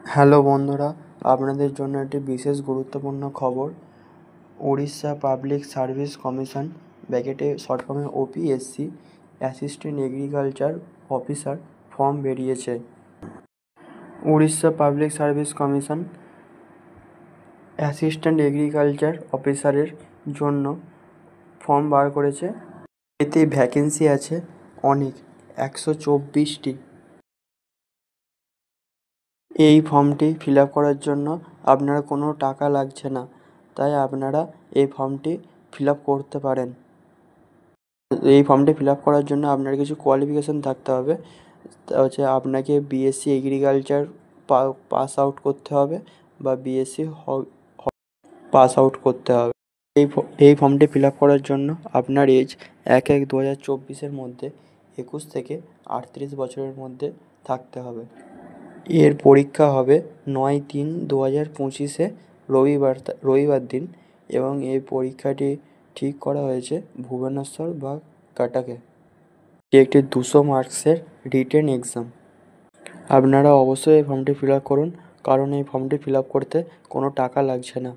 Hello বন্ধুরা, আপনাদের জন্য একটি বিশেষ গুরুত্বপূর্ণ খবর। উড়িষ্যা পাবলিক সার্ভিস কমিশন ব্র্যাকেটে শর্ট ফর্মে OPSC assistant agriculture officer form বেরিয়েছে। Orissa public service commission assistant agriculture অফিসারের জন্য ফর্ম বার করেছে। এতে ভ্যাকেন্সি আছে অনেক, 124টি। এই ফর্মটি ফিল আপ করার জন্য আপনার কোনো টাকা লাগছে না, তাই আপনারা এই ফর্মটি ফিল আপ করতে পারেন। এই ফর্মটি ফিল আপ করার জন্য আপনার কিছু কোয়ালিফিকেশান থাকতে হবে। তা হচ্ছে আপনাকে বিএসসি এগ্রিকালচার পাস আউট করতে হবে বা বিএসসি পাস আউট করতে হবে। এই ফর্মটি ফিল আপ করার জন্য আপনার এজ 1/1/2024 মধ্যে 21 থেকে 38 বছরের মধ্যে থাকতে হবে। এর পরীক্ষা হবে 9/3/2025 রবিবার দিন এবং এই পরীক্ষাটি ঠিক করা হয়েছে ভুবনেশ্বর বা কটকে। এটি একটি 200 মার্কসের রিটেন এক্সাম। আপনারা অবশ্যই এই ফর্মটি ফিল আপ করুন, কারণ এই ফর্মটি ফিল আপ করতে কোনো টাকা লাগছে না।